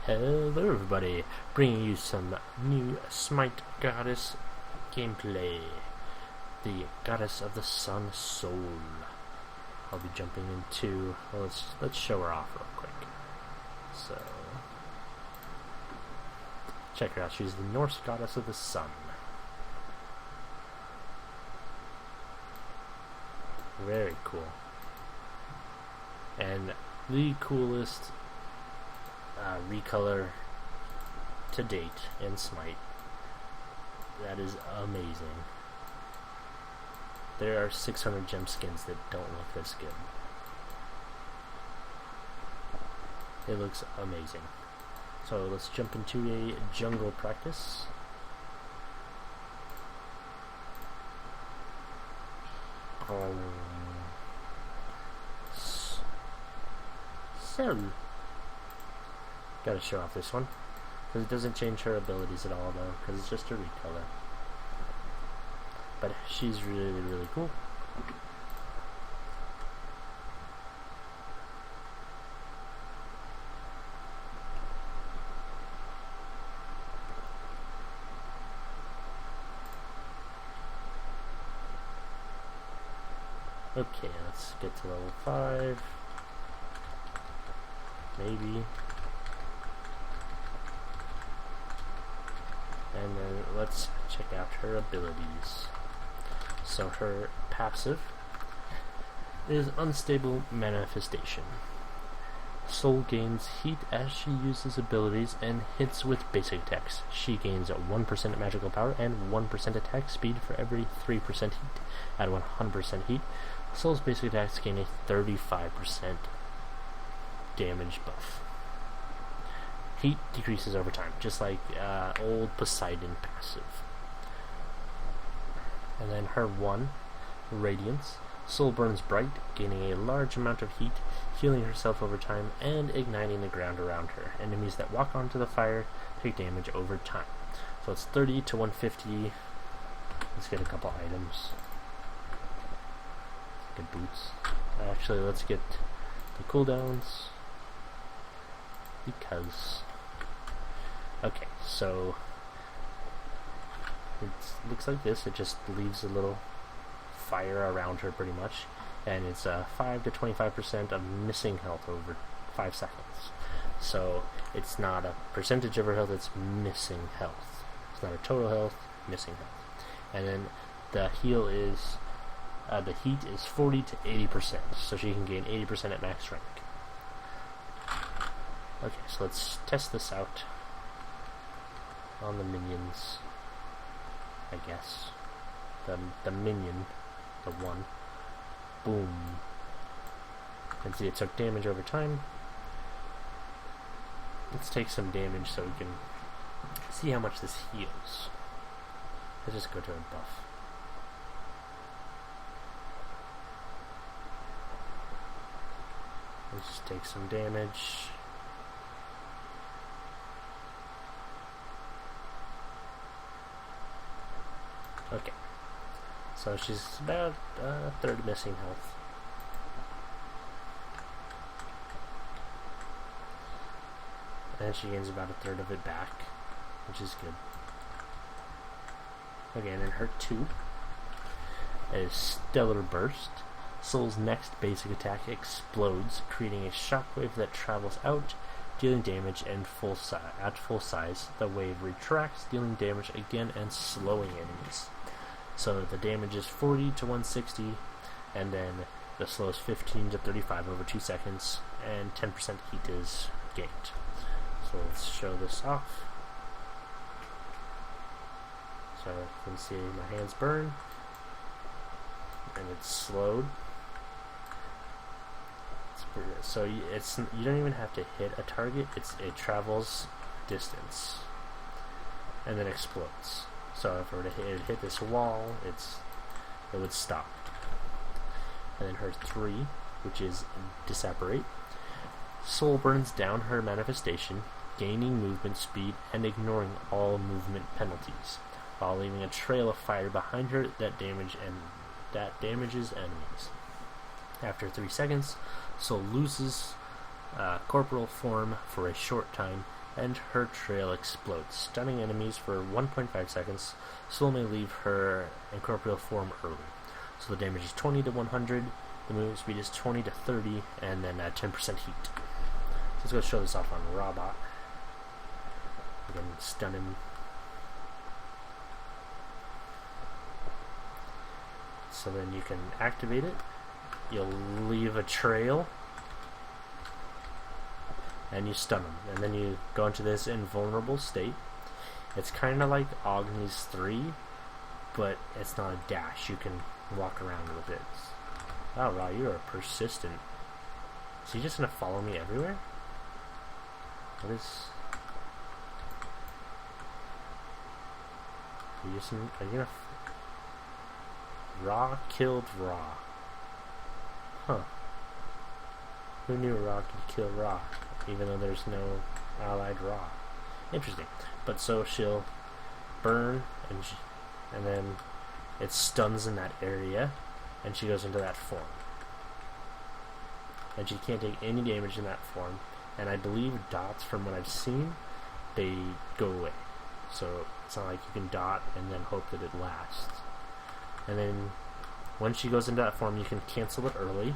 Hello everybody, bringing you some new Smite Goddess gameplay. The Goddess of the Sun Sol. I'll be jumping into, well, let's show her off real quick. So, check her out, she's the Norse Goddess of the Sun. Very cool. And the coolest recolor to date in Smite. That is amazing. There are 600 gem skins that don't look this good. It looks amazing. So let's jump into a jungle practice. So gotta show off this one, because it doesn't change her abilities at all though, because it's just a recolor. But she's really cool. Okay, let's get to level 5. Maybe. And then let's check out her abilities. So her passive is Unstable Manifestation. Sol gains heat as she uses abilities and hits with basic attacks. She gains 1% magical power and 1% attack speed for every 3% heat. At 100% heat, Sol's basic attacks gain a 35% damage buff. Heat decreases over time, just like old Poseidon passive. And then her 1, Radiance. Sol burns bright, gaining a large amount of heat, healing herself over time, and igniting the ground around her. Enemies that walk onto the fire take damage over time. So it's 30 to 150. Let's get a couple items. Get boots. Actually, let's get the cooldowns. Because... okay, so it looks like this. It just leaves a little fire around her pretty much, and it's 5 to 25% of missing health over 5 seconds. So it's not a percentage of her health, it's missing health. It's not her total health, missing health. And then the heal is the heat is 40 to 80%, so she can gain 80% at max rank. Okay, so let's test this out on the minions, I guess. The minion, the 1. Boom. And see, it took damage over time. Let's take some damage so we can see how much this heals. Let's just go to a buff. Let's just take some damage. Okay, so she's about a third missing health. And she gains about a third of it back, which is good. Okay, and then her 2 is Stellar Burst. Sol's next basic attack explodes, creating a shockwave that travels out, dealing damage and at full size. The wave retracts, dealing damage again and slowing enemies. So the damage is 40 to 160, and then the slow is 15 to 35 over 2 seconds, and 10% heat is gained. So let's show this off. So you can see my hands burn, and it's slowed. So you don't even have to hit a target. It travels distance and then explodes. So if it were to hit this wall, it would stop. And then her 3, which is Disapparate. Sol burns down her manifestation, gaining movement speed and ignoring all movement penalties, while leaving a trail of fire behind her that damages enemies. After 3 seconds, Sol loses corporal form for a short time, and her trail explodes, stunning enemies for 1.5 seconds. Soul may leave her incorporeal form early. So the damage is 20 to 100, the movement speed is 20 to 30, and then 10% heat. So let's go show this off on Robot. We can stun him. So then you can activate it. You'll leave a trail, and you stun him. And then you go into this invulnerable state. It's kind of like Agni's 3, but it's not a dash. You can walk around with it. Oh wow, you are persistent. Is he just gonna follow me everywhere? What is... Are you gonna... Ra killed Ra. Huh. Who knew Ra could kill Ra, even though there's no allied Ra? Interesting. But so she'll burn, and then it stuns in that area, and she goes into that form. And she can't take any damage in that form. And I believe dots, from what I've seen, they go away. So it's not like you can dot and then hope that it lasts. And then when she goes into that form, you can cancel it early.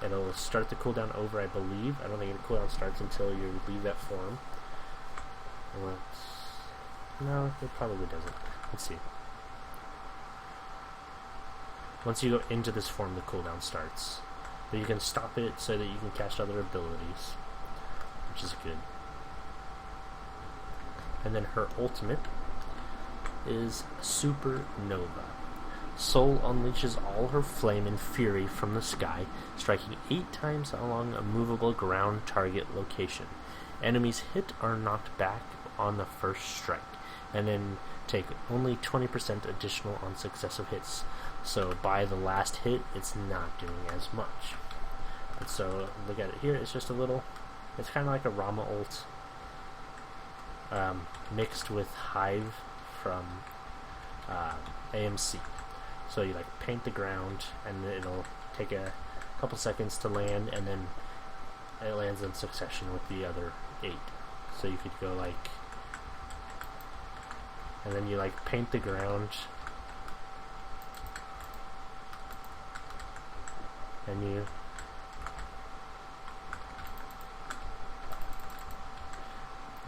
It'll start the cooldown over, I believe. I don't think the cooldown starts until you leave that form. No, it probably doesn't. Let's see. Once you go into this form, the cooldown starts. But you can stop it so that you can cast other abilities, which is good. And then her ultimate is Supernova. Soul unleashes all her flame and fury from the sky, striking 8 times along a movable ground target location. Enemies hit are knocked back on the first strike, and then take only 20% additional on successive hits. So by the last hit, it's not doing as much. But so look at it here. It's just a little. It's kind of like a Rama ult, mixed with Hive from AMC. So you like paint the ground, and it'll take a couple seconds to land, and then it lands in succession with the other 8. So you could go like, and then you like paint the ground, and you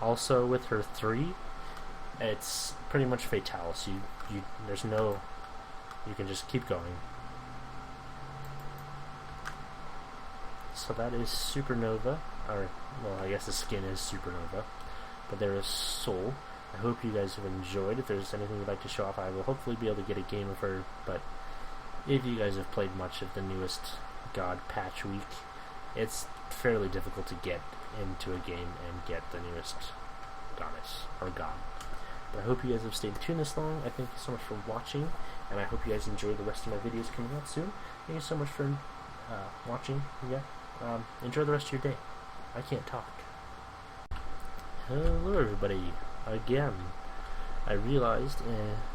also with her 3, it's pretty much fatal. So you there's no, you can just keep going. So that is Supernova, or well, I guess the skin is Supernova, but there is Soul. I hope you guys have enjoyed. If there's anything you'd like to show off, I will hopefully be able to get a game of her. But if you guys have played much of the newest God patch week, it's fairly difficult to get into a game and get the newest goddess or god. But I hope you guys have stayed tuned this long. I thank you so much for watching, and I hope you guys enjoy the rest of my videos coming out soon. Thank you so much for watching. Yeah, enjoy the rest of your day. I can't talk. Hello everybody. Again, I realized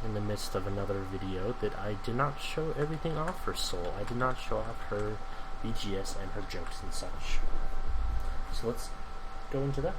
in the midst of another video that I did not show everything off for Soul. I did not show off her BGS and her jokes and such. So let's go into that.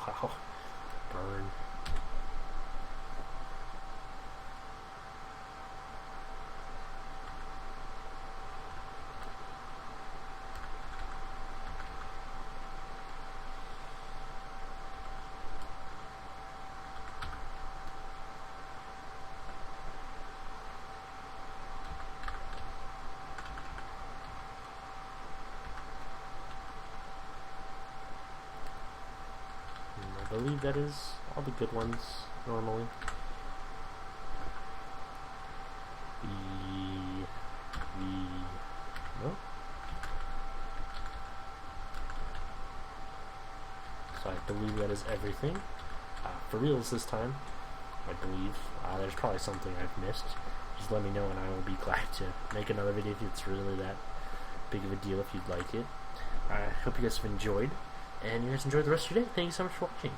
Wow. Burn. believe that is all the good ones normally. No? So I believe that is everything. For reals this time, I believe. There's probably something I've missed. Just let me know and I will be glad to make another video if it's really that big of a deal if you'd like it. I hope you guys have enjoyed, and you guys enjoy the rest of your day. Thank you so much for watching.